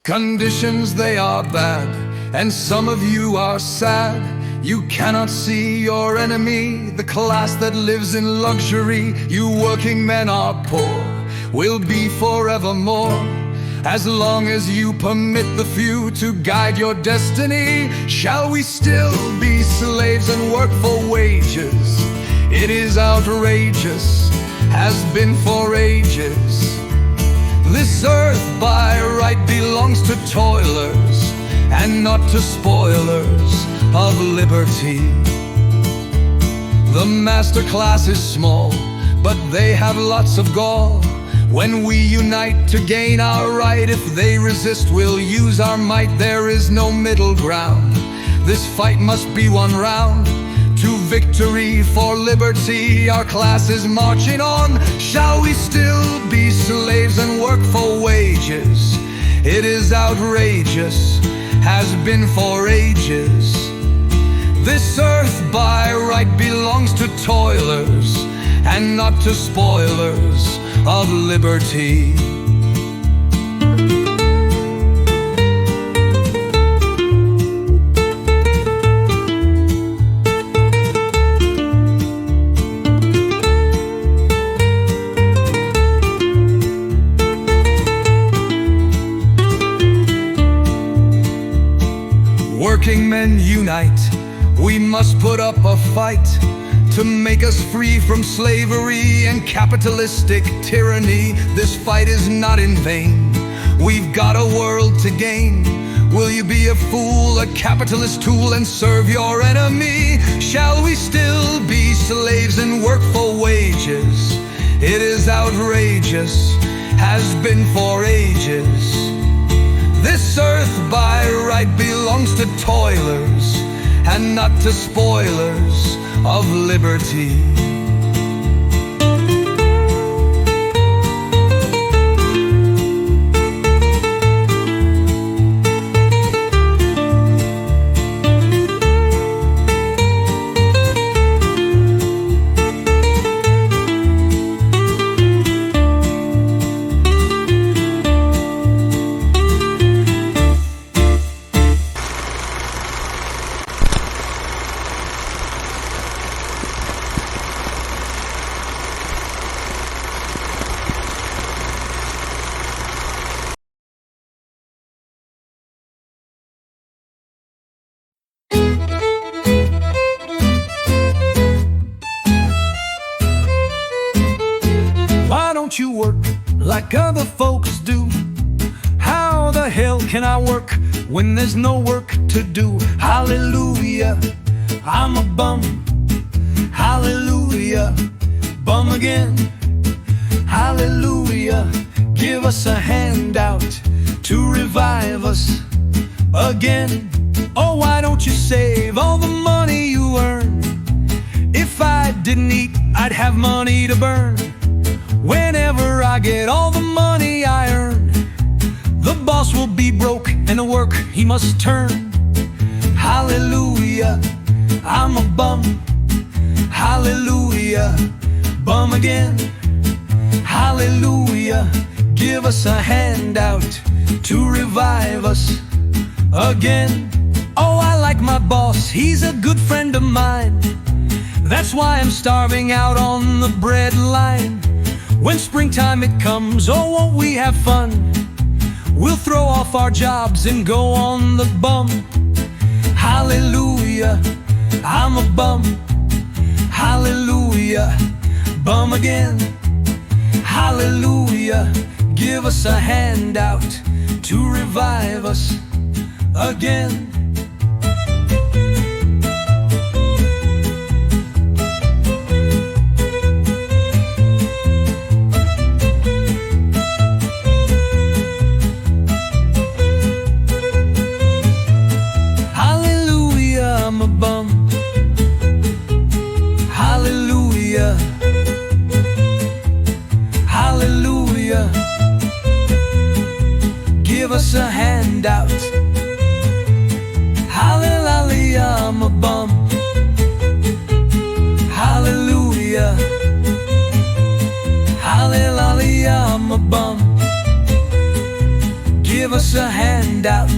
Conditions, they are bad, and some of you are sad. You cannot see your enemy, the class that lives in luxury. You working men are poor, will be forevermore. As long as you permit the few to guide your destiny, shall we still be slaves and work for wages? It is outrageous, has been for ages. This earth by right belongs to toilers, and not to spoilers of liberty. The master class is small, but they have lots of gall. When we unite to gain our right, if they resist, we'll use our might. There is no middle ground. This fight must be one round to victory for liberty. Our class is marching on. Shall we still be slaves and work for wages? It is outrageous, has been for ages. This earth by right belongs to toilers, and not to spoilers of liberty. Working men unite, we must put up a fight to make us free from slavery and capitalistic tyranny. This fight is not in vain, we've got a world to gain. Will you be a fool, a capitalist tool, and serve your enemy? Shall we still be slaves and work for wages? It is outrageous, has been for ages. This earth by right belongs to toilers, and not to spoilers of liberty. Don't you work like other folks do? How the hell can I work when there's no work to do? Hallelujah, I'm a bum. Hallelujah, bum again. Hallelujah, give us a handout to revive us again. Oh, why don't you save all the money you earn? If I didn't eat, I'd have money to burn. Whenever I get all the money I earn, the boss will be broke and the work he must turn. Hallelujah, I'm a bum. Hallelujah, bum again. Hallelujah, give us a handout to revive us again. Oh, I like my boss, he's a good friend of mine. That's why I'm starving out on the bread line. When springtime it comes, oh, won't we have fun? We'll throw off our jobs and go on the bum. Hallelujah, I'm a bum. Hallelujah, bum again. Hallelujah, give us a handout to revive us again. I'm a bum. Hallelujah, hallelujah, give us a handout a handout.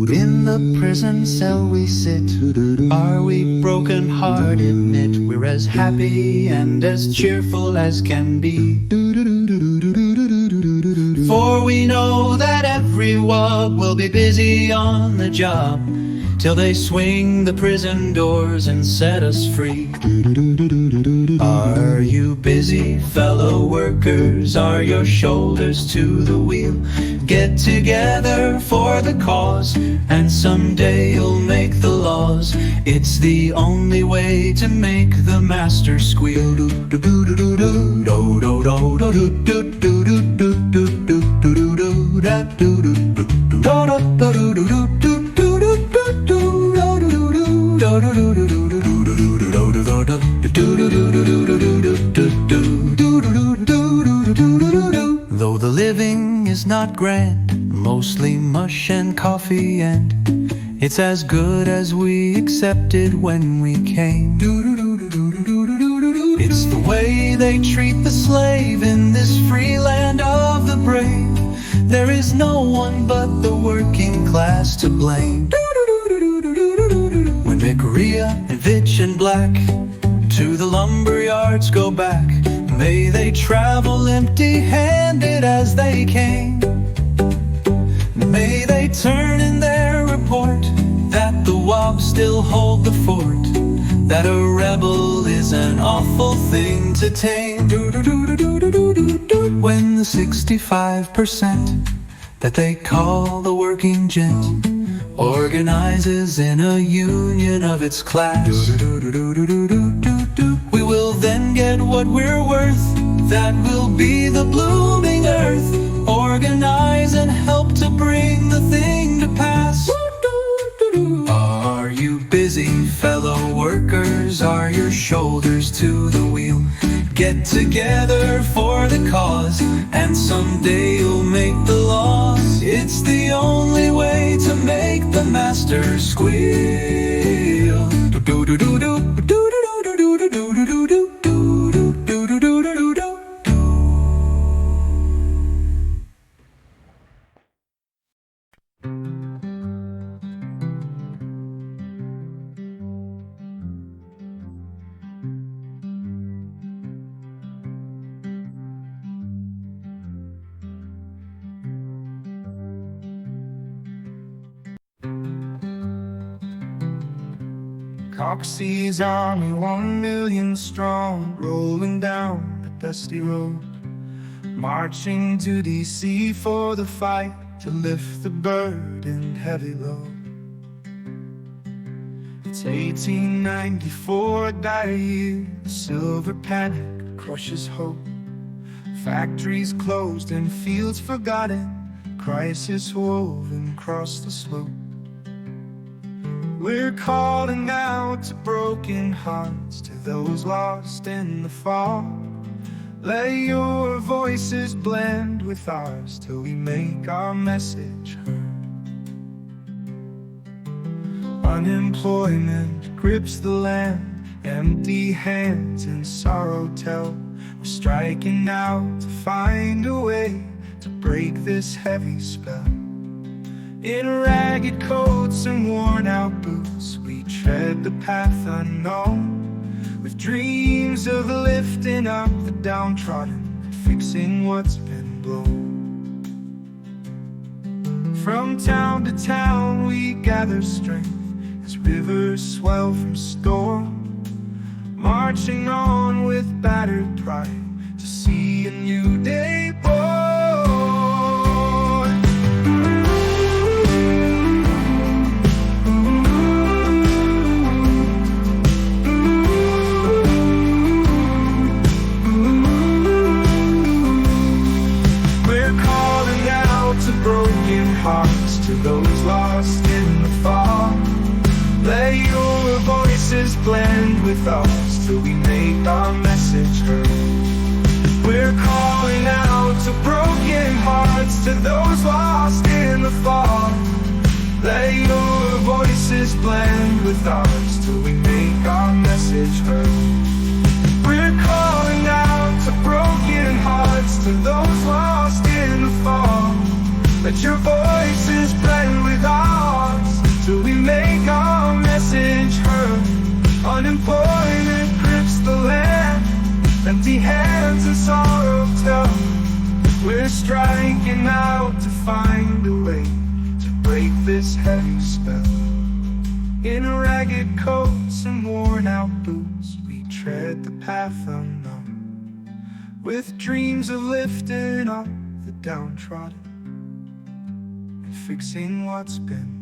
In the prison cell we sit. Are we broken-hearted knit? We're as happy and as cheerful as can be. For we know that every wub will be busy on the job till they swing the prison doors and set us free. Are you busy, fellow workers? Are your shoulders to the wheel? Get together for the cause, and someday you'll make the laws. It's the only way to make the master squeal. Though the living is not grand, mostly mush and coffee, and it's as good as we accepted when we came. It's the way they treat the slave in this free land of the brave. There is no one but the working class to blame. When Vic, Rhea, and Vitch and Black to the lumber yards go back, may they travel empty-handed as they came. May they turn in their report that the Wobs still hold the fort, that a rebel is an awful thing to tame. When the 65% that they call the working gent organizes in a union of its class, we will then get what we're worth. That will be the blooming earth. Organize and help to bring the thing to pass. Are you busy, fellow workers? Are your shoulders to the wheel? Get together for the cause, and someday you'll make the laws. It's the only way to make the master squeal. Coxey's army 1,000,000 strong, rolling down the dusty road, marching to DC for the fight, to lift the burdened heavy load. It's 1894, a dire year, the silver panic crushes hope. Factories closed and fields forgotten, crisis woven across the slope. We're calling out to broken hearts, to those lost in the fall. Let your voices blend with ours till we make our message heard. Unemployment grips the land, empty hands and sorrow tell. We're striking out to find a way to break this heavy spell. In ragged coats and worn-out boots, we tread the path unknown, with dreams of lifting up the downtrodden, fixing what's been blown. From town to town we gather strength as rivers swell from storm, marching on with battered pride to to see a new day born. We're calling out to broken hearts, to those lost in the fall. Let your voices blend with ours till we make our message heard. We're calling out to broken hearts, to those lost in the fall. Let your voices blend with ours till we make our message heard. We're calling out to broken hearts, to those lost in the fall. Let your voices blend with ours till we make our message heard. Unemployment grips the land, empty hands and sorrow tell. We're striking out to find a way to break this heavy spell. In ragged coats and worn out boots, we tread the path unknown, with dreams of lifting up the downtrodden and fixing what's been